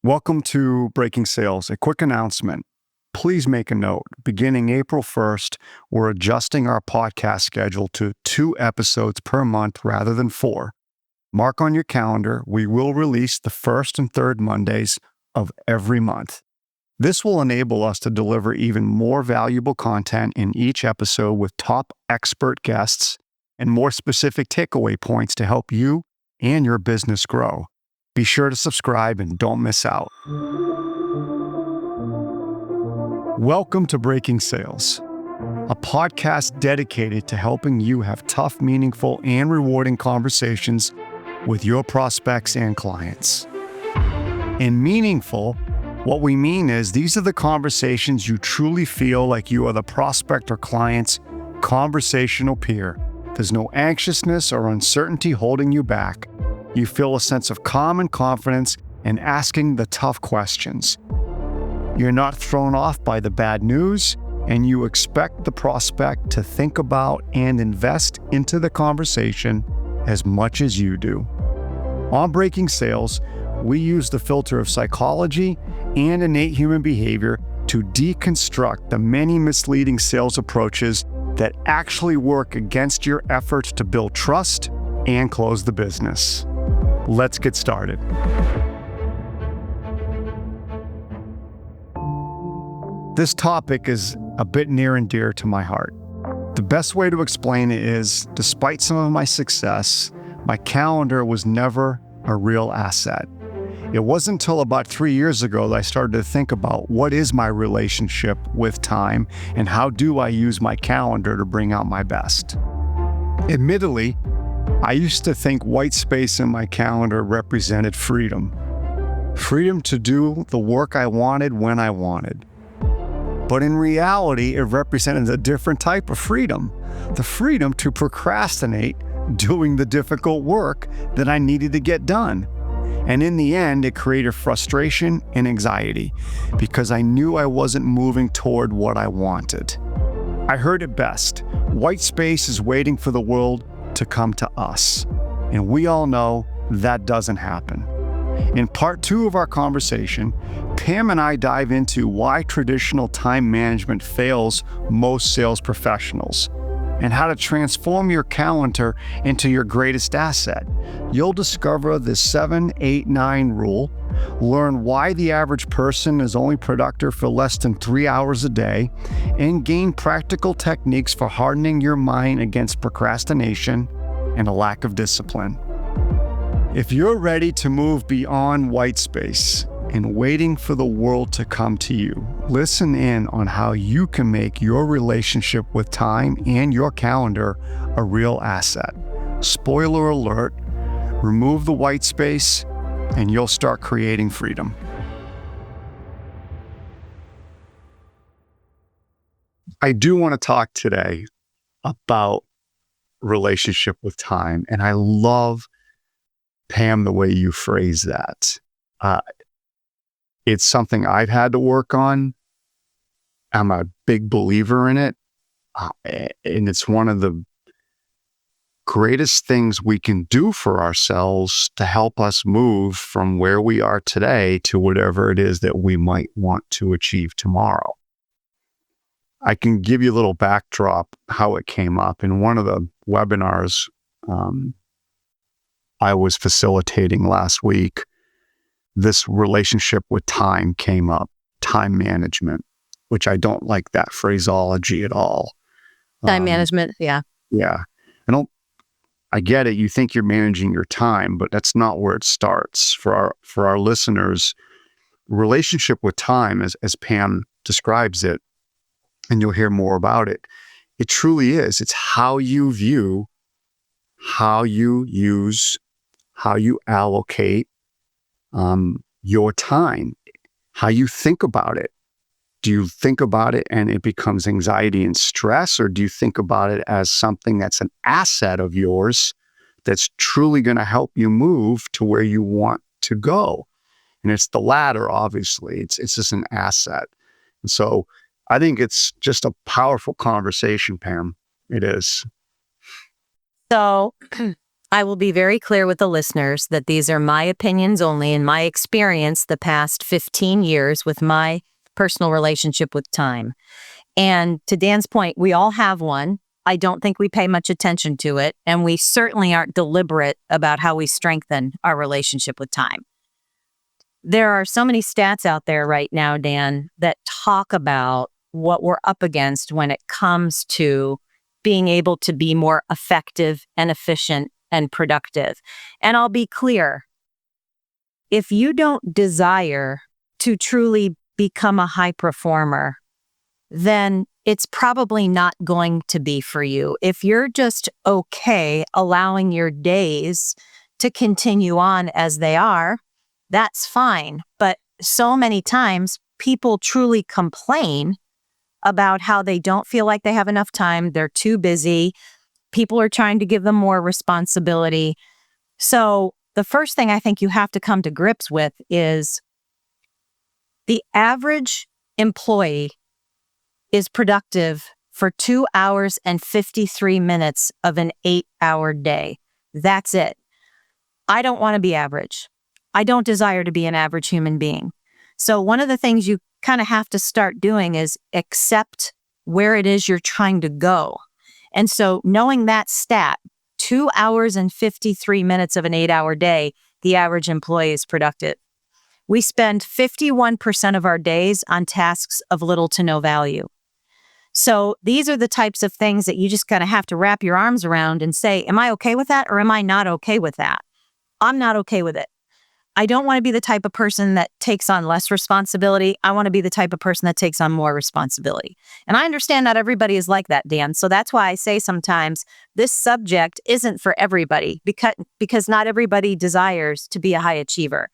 Welcome to Breaking Sales. A quick announcement. Please make a note. Beginning April 1st, we're adjusting our podcast schedule to 2 episodes per month rather than 4. Mark on your calendar, we will release the first and third Mondays of every month. This will enable us to deliver even more valuable content in each episode with top expert guests and more specific takeaway points to help you and your business grow. Be sure to subscribe and don't miss out. Welcome to Breaking Sales, a podcast dedicated to helping you have tough, meaningful, and rewarding conversations with your prospects and clients. In meaningful, what we mean is these are the conversations you truly feel like you are the prospect or client's conversational peer. There's no anxiousness or uncertainty holding you back. You feel a sense of calm and confidence in asking the tough questions. You're not thrown off by the bad news, and you expect the prospect to think about and invest into the conversation as much as you do. On Breaking Sales, we use the filter of psychology and innate human behavior to deconstruct the many misleading sales approaches that actually work against your efforts to build trust and close the business. Let's get started. This topic is a bit near and dear to my heart. The best way to explain it is, despite some of my success, my calendar was never a real asset. It wasn't until about 3 years ago that I started to think about what is my relationship with time and how do I use my calendar to bring out my best. Admittedly, I used to think white space in my calendar represented freedom. Freedom to do the work I wanted when I wanted. But in reality, it represented a different type of freedom. The freedom to procrastinate doing the difficult work that I needed to get done. And in the end, it created frustration and anxiety because I knew I wasn't moving toward what I wanted. I heard it best. White space is waiting for the world to come to us. And we all know that doesn't happen. In part 2 of our conversation, Pam and I dive into why traditional time management fails most sales professionals and how to transform your calendar into your greatest asset. You'll discover the 7-8-9 rule, learn why the average person is only productive for less than 3 hours a day, and gain practical techniques for hardening your mind against procrastination and a lack of discipline. If you're ready to move beyond white space and waiting for the world to come to you, listen in on how you can make your relationship with time and your calendar a real asset. Spoiler alert, remove the white space and you'll start creating freedom. I do want to talk today about relationship with time, and I love, Pam, the way you phrase that. It's something I've had to work on. I'm a big believer in it. And it's one of the greatest things we can do for ourselves to help us move from where we are today to whatever it is that we might want to achieve tomorrow. I can give you a little backdrop how it came up. In one of the webinars I was facilitating last week, this relationship with time came up, time management, which I don't like that phraseology at all. Time management, yeah. Yeah. I get it. You think you're managing your time, but that's not where it starts. For our listeners, relationship with time, as Pam describes it, and you'll hear more about it, it truly is. It's how you view, how you use, how you allocate your time, how you think about it. Do you think about it and it becomes anxiety and stress, or do you think about it as something that's an asset of yours that's truly going to help you move to where you want to go? And it's the latter, obviously. It's just an asset. And so I think it's just a powerful conversation, Pam. It is. So I will be very clear with the listeners that these are my opinions only and my experience the past 15 years with my personal relationship with time. And to Dan's point, we all have one. I don't think we pay much attention to it, and we certainly aren't deliberate about how we strengthen our relationship with time. There are so many stats out there right now, Dan, that talk about what we're up against when it comes to being able to be more effective and efficient and productive. And I'll be clear, if you don't desire to truly become a high performer, then it's probably not going to be for you. If you're just okay allowing your days to continue on as they are, that's fine. But so many times people truly complain about how they don't feel like they have enough time. They're too busy. People are trying to give them more responsibility. So the first thing I think you have to come to grips with is the average employee is productive for 2 hours and 53 minutes of an 8-hour day. That's it. I don't want to be average. I don't desire to be an average human being. So one of the things you kind of have to start doing is accept where it is you're trying to go. And so knowing that stat, 2 hours and 53 minutes of an 8-hour day, the average employee is productive. We spend 51% of our days on tasks of little to no value. So these are the types of things that you just kind of have to wrap your arms around and say, am I okay with that or am I not okay with that? I'm not okay with it. I don't want to be the type of person that takes on less responsibility. I want to be the type of person that takes on more responsibility. And I understand not everybody is like that, Dan. So that's why I say sometimes this subject isn't for everybody because not everybody desires to be a high achiever.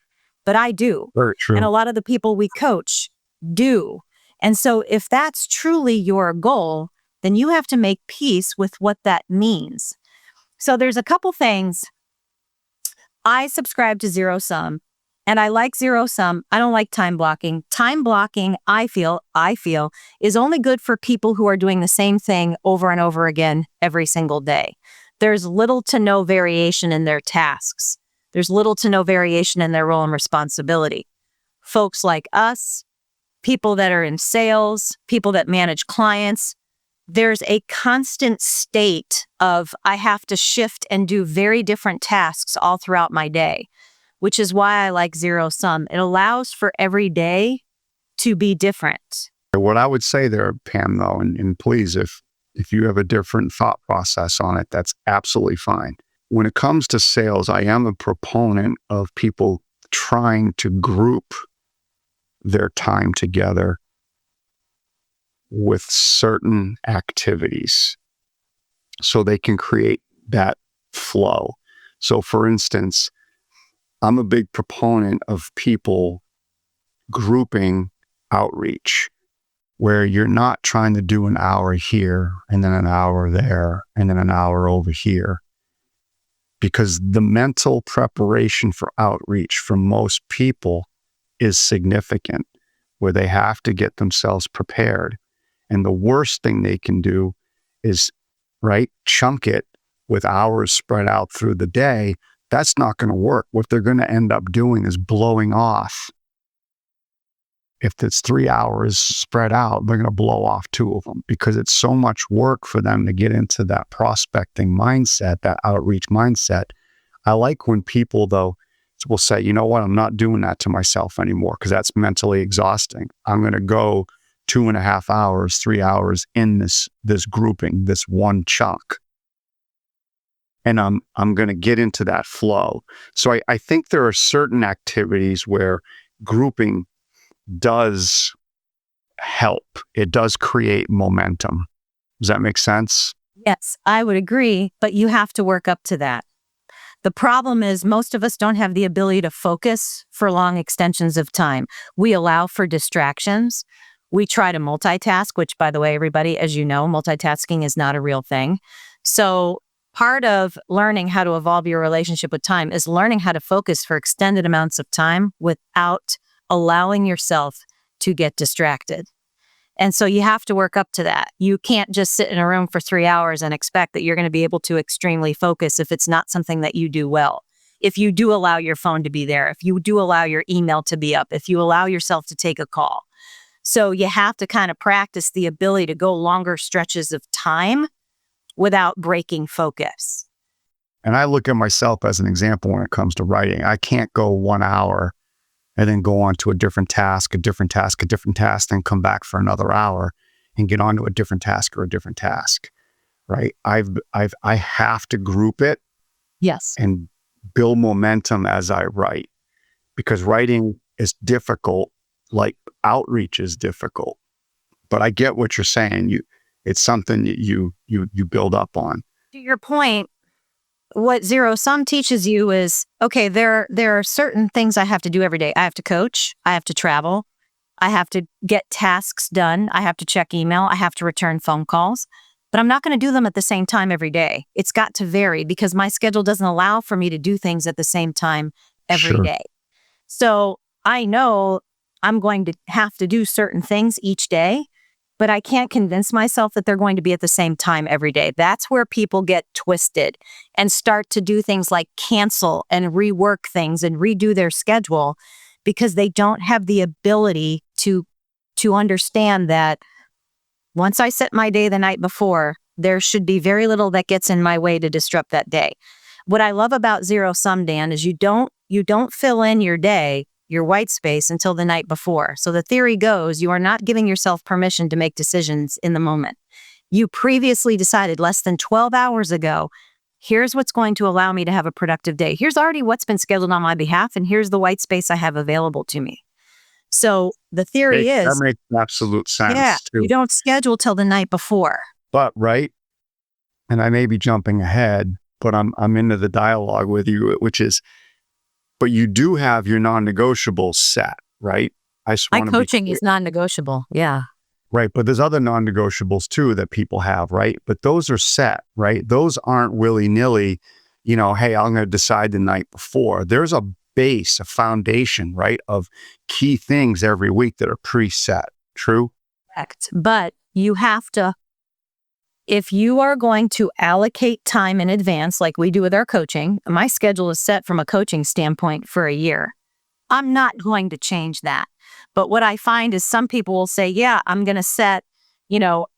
But I do. Very true. And a lot of the people we coach do. And so if that's truly your goal, then you have to make peace with what that means. So there's a couple things. I subscribe to zero sum and I like zero sum. I don't like time blocking. Time blocking, I feel is only good for people who are doing the same thing over and over again every single day. There's little to no variation in their tasks. There's little to no variation in their role and responsibility. Folks like us, people that are in sales, people that manage clients, there's a constant state of I have to shift and do very different tasks all throughout my day, which is why I like zero sum. It allows for every day to be different. What I would say there, Pam, though, and please, if you have a different thought process on it, that's absolutely fine. When it comes to sales, I am a proponent of people trying to group their time together with certain activities so they can create that flow. So for instance, I'm a big proponent of people grouping outreach where you're not trying to do an hour here and then an hour there and then an hour over here. Because the mental preparation for outreach for most people is significant, where they have to get themselves prepared. And the worst thing they can do is, chunk it with hours spread out through the day. That's not going to work. What they're going to end up doing is blowing off. If it's 3 hours spread out, they're going to blow off 2 of them because it's so much work for them to get into that prospecting mindset, that outreach mindset. I like when people, though, will say, you know what, I'm not doing that to myself anymore because that's mentally exhausting. I'm going to go 2.5 hours, 3 hours in this grouping, this one chunk. And I'm going to get into that flow. So I think there are certain activities where grouping does help. It does create momentum. Does that make sense? Yes, I would agree, but you have to work up to that. The problem is most of us don't have the ability to focus for long extensions of time. We allow for distractions. We try to multitask, which, by the way, everybody, as you know, multitasking is not a real thing. So part of learning how to evolve your relationship with time is learning how to focus for extended amounts of time without allowing yourself to get distracted. And so you have to work up to that. You can't just sit in a room for 3 hours and expect that you're going to be able to extremely focus if it's not something that you do well. If you do allow your phone to be there, if you do allow your email to be up, if you allow yourself to take a call. So you have to kind of practice the ability to go longer stretches of time without breaking focus. And I look at myself as an example when it comes to writing. I can't go 1 hour and then go on to a different task, then come back for another hour and get on to a different task, right? I have to group it Yes. and build momentum as I write, because writing is difficult, like outreach is difficult. But I get what you're saying. It's something that you build up on. To your point, what zero sum teaches you is, okay, there are certain things I have to do every day. I have to coach, I have to travel, I have to get tasks done, I have to check email, I have to return phone calls, but I'm not going to do them at the same time every day. It's got to vary because my schedule doesn't allow for me to do things at the same time every Sure. day. So I know I'm going to have to do certain things each day, but I can't convince myself that they're going to be at the same time every day. That's where people get twisted and start to do things like cancel and rework things and redo their schedule because they don't have the ability to understand that once I set my day the night before, there should be very little that gets in my way to disrupt that day. What I love about zero sum, Dan, is you don't fill in your day, your white space, until the night before. So the theory goes, you are not giving yourself permission to make decisions in the moment. You previously decided less than 12 hours ago, here's what's going to allow me to have a productive day. Here's already what's been scheduled on my behalf, and here's the white space I have available to me. So the theory That is, makes absolute sense too. you don't schedule till the night before. But right, and I may be jumping ahead, but I'm into the dialogue with you, which is, but you do have your non-negotiables set, right? My coaching is non-negotiable. Yeah. Right. But there's other non-negotiables too that people have, right? But those are set, right? Those aren't willy-nilly, hey, I'm going to decide the night before. There's a base, a foundation, right, of key things every week that are preset. True? Correct. But you have to, if you are going to allocate time in advance, like we do with our coaching, my schedule is set from a coaching standpoint for a year. I'm not going to change that. But what I find is some people will say, yeah, I'm going to set,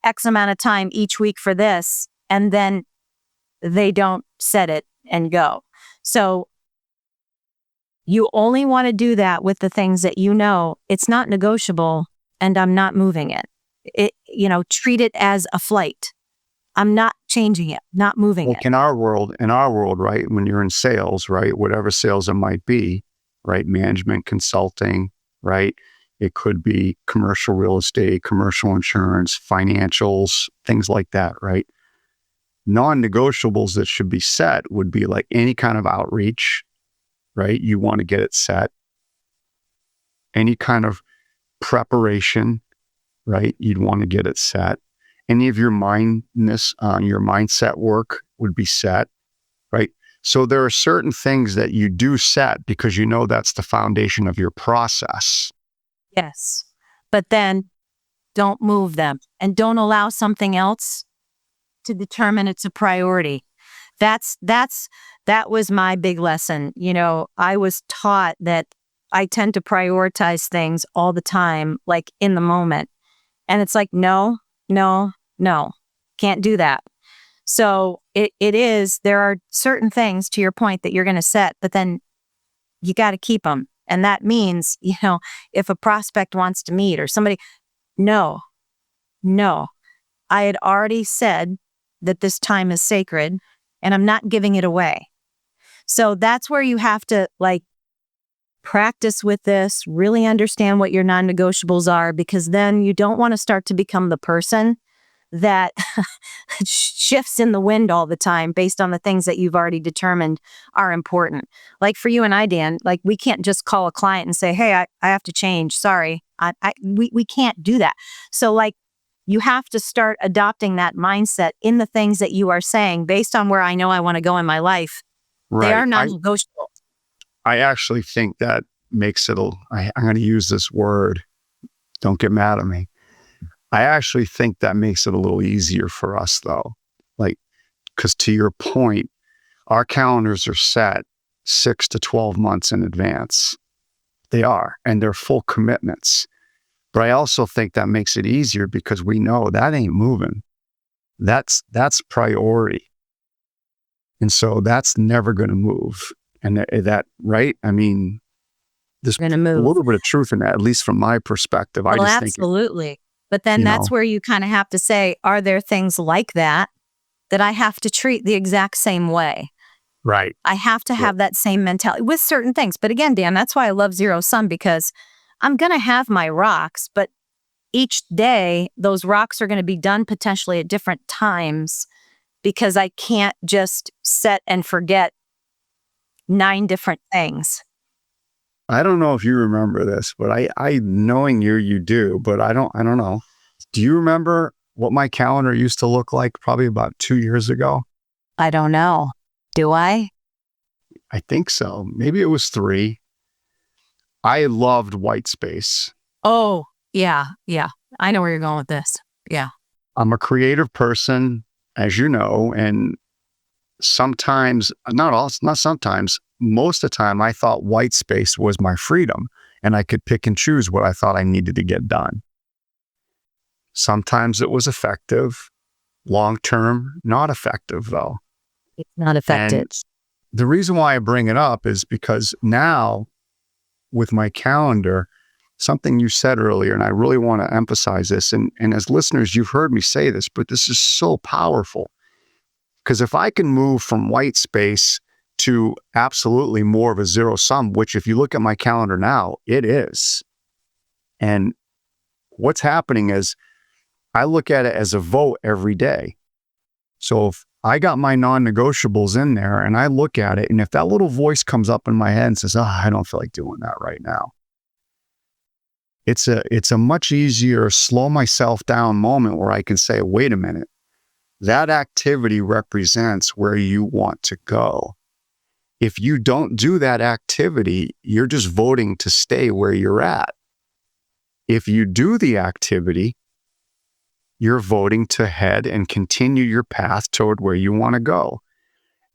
X amount of time each week for this. And then they don't set it and go. So you only want to do that with the things that it's not negotiable and I'm not moving it. Treat it as a flight. I'm not changing it, not moving it. In our world, right, when you're in sales, right, whatever sales it might be, right, management, consulting, right, it could be commercial real estate, commercial insurance, financials, things like that, right? Non-negotiables that should be set would be like any kind of outreach, right? You want to get it set. Any kind of preparation, right? You'd want to get it set. Any of your your mindset work would be set, right? So there are certain things that you do set because that's the foundation of your process. Yes. But then don't move them and don't allow something else to determine it's a priority. That was my big lesson. I was taught that I tend to prioritize things all the time, like in the moment. And it's like, no, can't do that. So there are certain things, to your point, that you're going to set, but then you got to keep them. And that means, if a prospect wants to meet or somebody, no, I had already said that this time is sacred and I'm not giving it away. So that's where you have to practice with this, really understand what your non-negotiables are, because then you don't want to start to become the person that shifts in the wind all the time based on the things that you've already determined are important. Like for you and I, Dan, we can't just call a client and say, hey, I have to change. Sorry. We can't do that. So you have to start adopting that mindset in the things that you are saying based on where I know I want to go in my life. Right. They are non-negotiable. I actually think that makes it, I'm going to use this word. Don't get mad at me. I actually think that makes it a little easier for us though. Like, because to your point, our calendars are set 6 to 12 months in advance. They are, and they're full commitments. But I also think that makes it easier because we know that ain't moving. That's priority. And so that's never going to move. And that, right? I mean, there's Going to a move. little bit of truth in that, at least from my perspective. I Well, just think, absolutely. But then that's where you kind of have to say, are there things like that I have to treat the exact same way? right. I have to have that same mentality with certain things. But again, Dan, that's why I love zero sum, because I'm going to have my rocks, but each day those rocks are going to be done potentially at different times, because I can't just set and forget 9 different things. I don't know if you remember this, but I knowing you do, but I don't know. Do you remember what my calendar used to look like probably about 2 years ago? I don't know. Do I? I think so. Maybe it was 3. I loved white space. Oh, yeah. I know where you're going with this. Yeah. I'm a creative person, as you know, and sometimes, not sometimes, most of the time I thought white space was my freedom and I could pick and choose what I thought I needed to get done. Sometimes it was effective, long-term, not effective though. It's not effective. And the reason why I bring it up is because now with my calendar, something you said earlier, and I really want to emphasize this, and as listeners, you've heard me say this, but this is so powerful. Because if I can move from white space to absolutely more of a zero sum, which if you look at my calendar now, it is. And what's happening is I look at it as a vote every day. So if I got my non-negotiables in there and I look at it, and if that little voice comes up in my head and says, I don't feel like doing that right now. It's a much easier slow myself down moment where I can say, wait a minute, that activity represents where you want to go. If you don't do that activity, you're just voting to stay where you're at. If you do the activity, you're voting to head and continue your path toward where you want to go.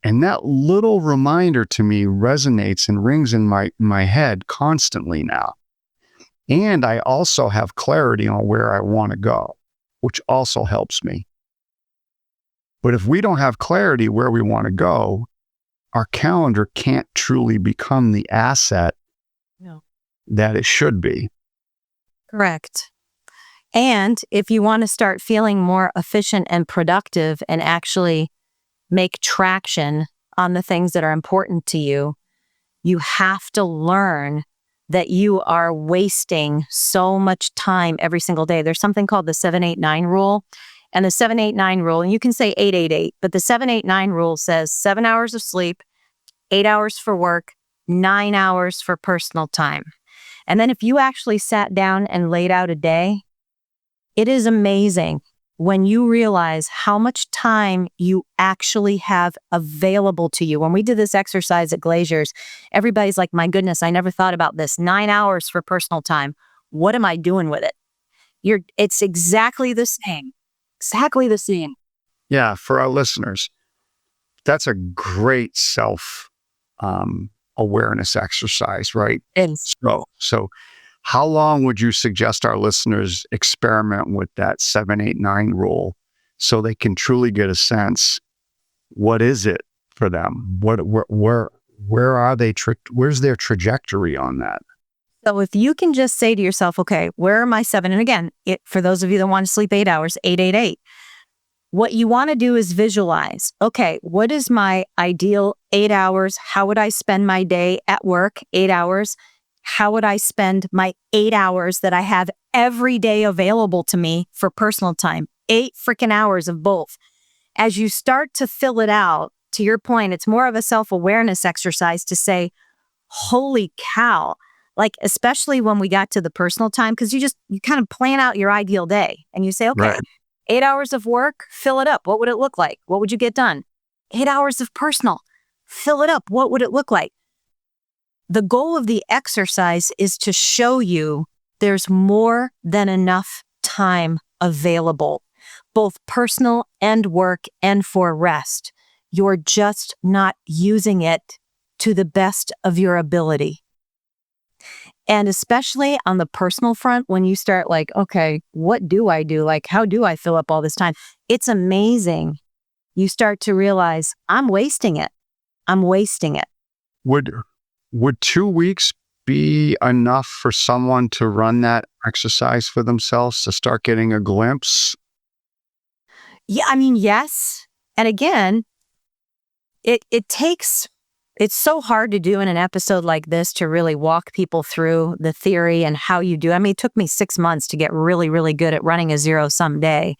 And that little reminder to me resonates and rings in my head constantly now. And I also have clarity on where I want to go, which also helps me. But if we don't have clarity where we want to go, our calendar can't truly become the asset that it should be. Correct. And if you want to start feeling more efficient and productive and actually make traction on the things that are important to you, you have to learn that you are wasting so much time every single day. There's something called the 7-8-9 rule. And the 7-8-9 rule, and you can say 8-8-8, but the 7-8-9 rule says 7 hours of sleep, 8 hours for work, 9 hours for personal time. And then if you actually sat down and laid out a day, it is amazing when you realize how much time you actually have available to you. When we did this exercise at Glazier's, everybody's like, my goodness, I never thought about this. 9 hours for personal time. What am I doing with it? It's exactly the same. Exactly the same. Yeah, for our listeners, that's a great awareness exercise, right? It is. So how long would you suggest our listeners experiment with that 7-8-9 rule so they can truly get a sense, what is it for them? Where are they? Where's their trajectory on that? So if you can just say to yourself, okay, where are my 7? And again, for those of you that want to sleep 8 hours, 8-8-8. What you want to do is visualize, okay, what is my ideal 8 hours? How would I spend my day at work? 8 hours. How would I spend my 8 hours that I have every day available to me for personal time? 8 freaking hours of both. As you start to fill it out, to your point, it's more of a self-awareness exercise to say, holy cow. Like, especially when we got to the personal time, because you kind of plan out your ideal day and you say, okay, Right. 8 hours of work, fill it up. What would it look like? What would you get done? 8 hours of personal, fill it up. What would it look like? The goal of the exercise is to show you there's more than enough time available, both personal and work and for rest. You're just not using it to the best of your ability. And especially on the personal front, when you start like, okay, what do I do? Like, how do I fill up all this time? It's amazing. You start to realize I'm wasting it. I'm wasting it. Would 2 weeks be enough for someone to run that exercise for themselves to start getting a glimpse? Yeah, I mean, yes. And again, it's so hard to do in an episode like this to really walk people through the theory and how you do. I mean, it took me 6 months to get really, really good at running a zero-sum day.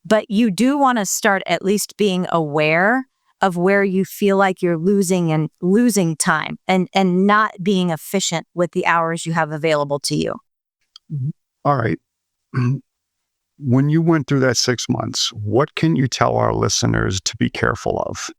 But you do want to start at least being aware of where you feel like you're losing time and not being efficient with the hours you have available to you. Mhm. All right. When you went through that 6 months, what can you tell our listeners to be careful of?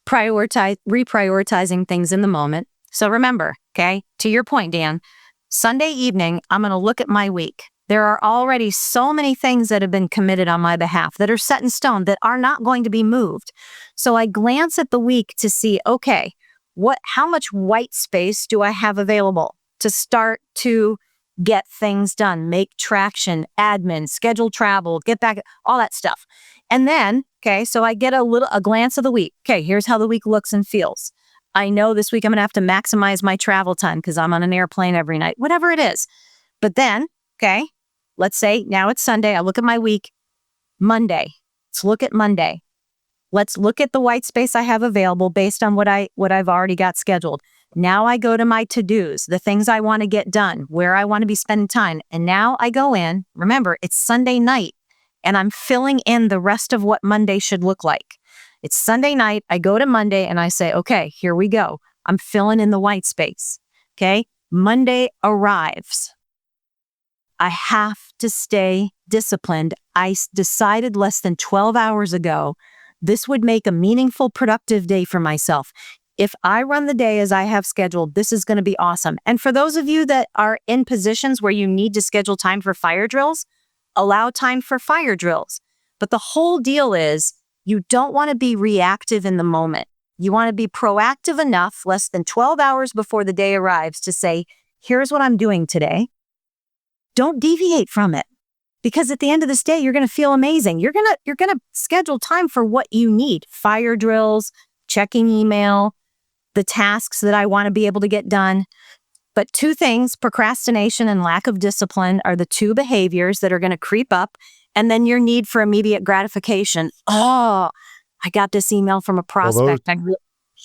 Reprioritizing things in the moment. So remember, okay, to your point, Dan, Sunday evening, I'm going to look at my week. There are already so many things that have been committed on my behalf that are set in stone that are not going to be moved. So I glance at the week to see, okay, how much white space do I have available to start to get things done, make traction, admin, schedule travel, get back, all that stuff. And then, okay, so I get a glance of the week. Okay, here's how the week looks and feels. I know this week I'm going to have to maximize my travel time because I'm on an airplane every night, whatever it is. But then, okay, let's say now it's Sunday. I look at my week. Monday. Let's look at Monday. Let's look at the white space I have available based on what I've already got scheduled. Now I go to my to-dos, the things I want to get done, where I want to be spending time. And now I go in, remember, it's Sunday night, and I'm filling in the rest of what Monday should look like. It's Sunday night. I go to Monday and I say, okay, here we go. I'm filling in the white space. Okay. Monday arrives. I have to stay disciplined. I decided less than 12 hours ago, this would make a meaningful, productive day for myself. If I run the day as I have scheduled, this is going to be awesome. And for those of you that are in positions where you need to schedule time for fire drills, allow time for fire drills. But the whole deal is you don't want to be reactive in the moment. You want to be proactive enough less than 12 hours before the day arrives to say, here's what I'm doing today. Don't deviate from it, because at the end of this day, you're going to feel amazing. You're going to schedule time for what you need. Fire drills, checking email, the tasks that I want to be able to get done. But two things, procrastination and lack of discipline, are the two behaviors that are going to creep up. And then your need for immediate gratification. Oh, I got this email from a prospect.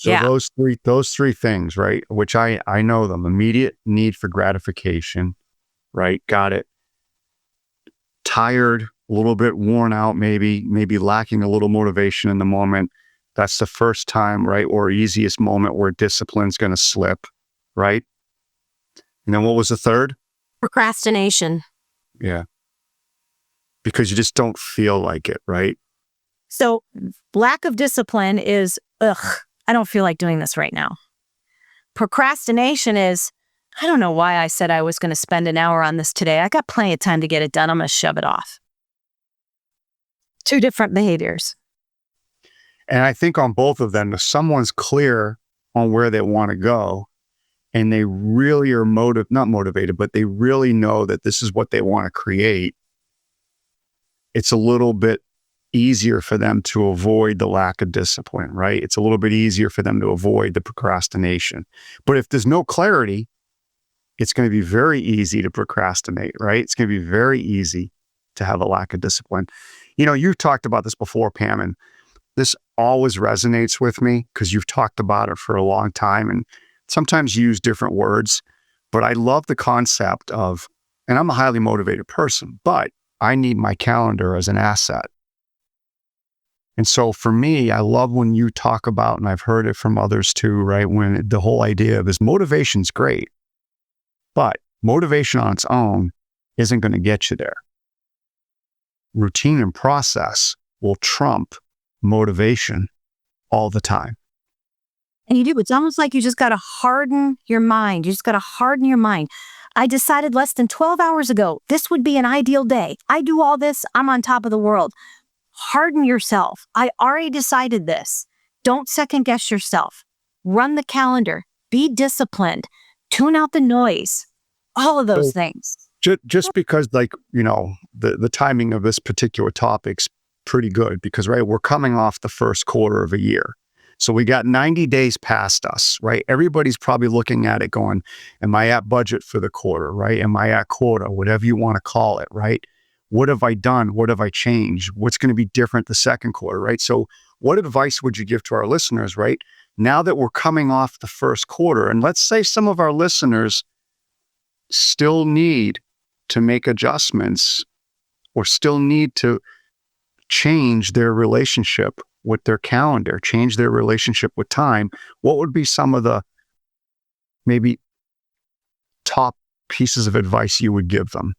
Those three things, right? Which I know them. Immediate need for gratification, right? Got it. Tired, a little bit worn out, maybe lacking a little motivation in the moment. That's the first time, right? Or easiest moment where discipline's going to slip, right? And then what was the third? Procrastination. Yeah. Because you just don't feel like it, right? So lack of discipline is, I don't feel like doing this right now. Procrastination is, I don't know why I said I was going to spend an hour on this today. I got plenty of time to get it done. I'm going to shove it off. Two different behaviors. And I think on both of them, if someone's clear on where they want to go and they really are not motivated, but they really know that this is what they want to create, it's a little bit easier for them to avoid the lack of discipline, right? It's a little bit easier for them to avoid the procrastination. But if there's no clarity, it's going to be very easy to procrastinate, right? It's going to be very easy to have a lack of discipline. You know, you've talked about this before, Pam, and this always resonates with me because you've talked about it for a long time and sometimes you use different words, but I love the concept of, and I'm a highly motivated person, but I need my calendar as an asset. And so for me, I love when you talk about, and I've heard it from others too, right? When the whole idea of is motivation's great, but motivation on its own isn't going to get you there. Routine and process will trump motivation all the time. And you do. It's almost like you just got to harden your mind. You just got to harden your mind. I decided less than 12 hours ago, this would be an ideal day. I do all this, I'm on top of the world. Harden yourself. I already decided this. Don't second guess yourself. Run the calendar. Be disciplined. Tune out the noise. All of those things. Just because, like, the timing of this particular topic's pretty good because, right, we're coming off the first quarter of a year. So we got 90 days past us, right? Everybody's probably looking at it going, am I at budget for the quarter, right? Am I at quota, whatever you want to call it, right? What have I done? What have I changed? What's going to be different the second quarter, right? So what advice would you give to our listeners, right? Now that we're coming off the first quarter, and let's say some of our listeners still need to make adjustments or still need to change their relationship with their calendar, change their relationship with time, what would be some of the maybe top pieces of advice you would give them?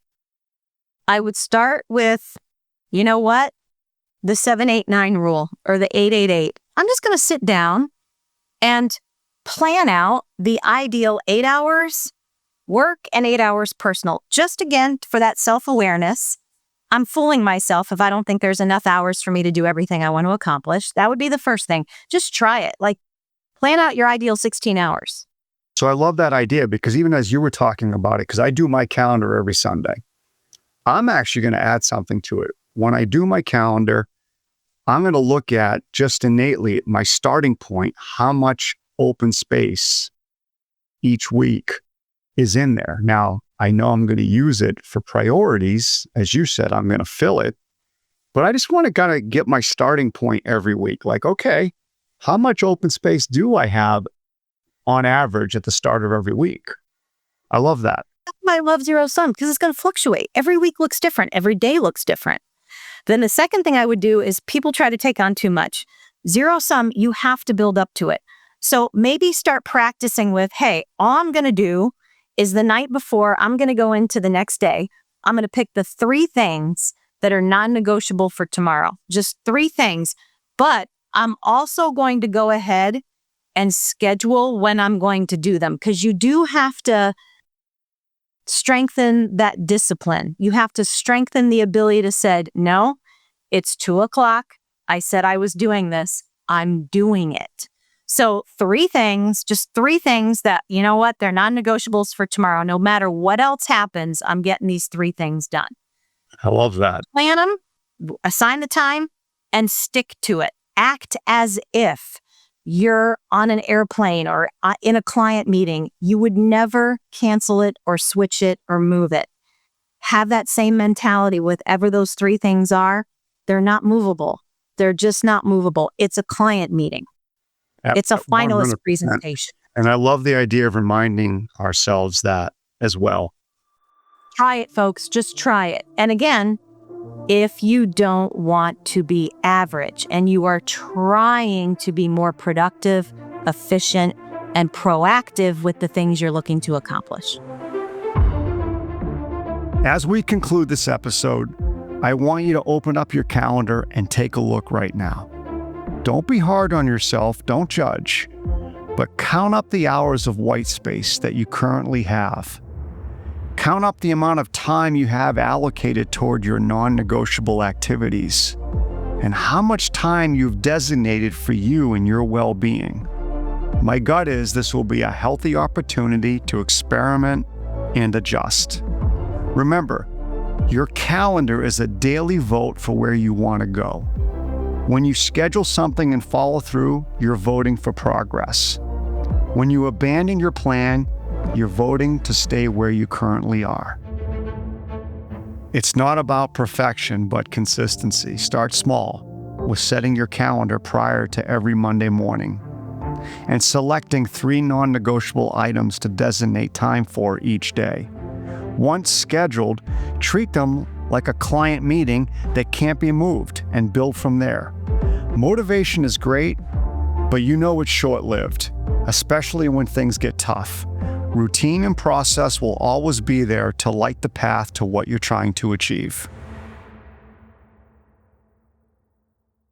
I would start with, you know what? The 7-8-9 rule or the 8-8-8. I'm just going to sit down and plan out the ideal 8 hours work and 8 hours personal. Just again, for that self-awareness. I'm fooling myself if I don't think there's enough hours for me to do everything I want to accomplish. That would be the first thing. Just try it. Like, plan out your ideal 16 hours. So I love that idea because even as you were talking about it, because I do my calendar every Sunday, I'm actually going to add something to it. When I do my calendar, I'm going to look at just innately my starting point, how much open space each week is in there. Now, I know I'm going to use it for priorities. As you said, I'm going to fill it. But I just want to kind of get my starting point every week. Like, okay, how much open space do I have on average at the start of every week? I love that. I love zero sum because it's going to fluctuate. Every week looks different. Every day looks different. Then the second thing I would do is people try to take on too much. Zero sum, you have to build up to it. So maybe start practicing with, hey, all I'm going to do is the night before I'm going to go into the next day, I'm going to pick the 3 things that are non-negotiable for tomorrow. Just 3 things. But I'm also going to go ahead and schedule when I'm going to do them because you do have to strengthen that discipline. You have to strengthen the ability to say, no, it's 2:00. I said I was doing this. I'm doing it. So 3 things, just 3 things that, you know what, they're non-negotiables for tomorrow. No matter what else happens, I'm getting these 3 things done. I love that. Plan them, assign the time, and stick to it. Act as if you're on an airplane or in a client meeting. You would never cancel it or switch it or move it. Have that same mentality with whatever those 3 things are. They're not movable. They're just not movable. It's a client meeting. It's a finalist 100%. Presentation. And I love the idea of reminding ourselves that as well. Try it, folks. Just try it. And again, if you don't want to be average and you are trying to be more productive, efficient, and proactive with the things you're looking to accomplish. As we conclude this episode, I want you to open up your calendar and take a look right now. Don't be hard on yourself, don't judge, but count up the hours of white space that you currently have. Count up the amount of time you have allocated toward your non-negotiable activities and how much time you've designated for you and your well-being. My gut is this will be a healthy opportunity to experiment and adjust. Remember, your calendar is a daily vote for where you want to go. When you schedule something and follow through, you're voting for progress. When you abandon your plan, you're voting to stay where you currently are. It's not about perfection, but consistency. Start small with setting your calendar prior to every Monday morning and selecting 3 non-negotiable items to designate time for each day. Once scheduled, treat them like a client meeting that can't be moved and build from there. Motivation is great, but you know it's short-lived, especially when things get tough. Routine and process will always be there to light the path to what you're trying to achieve.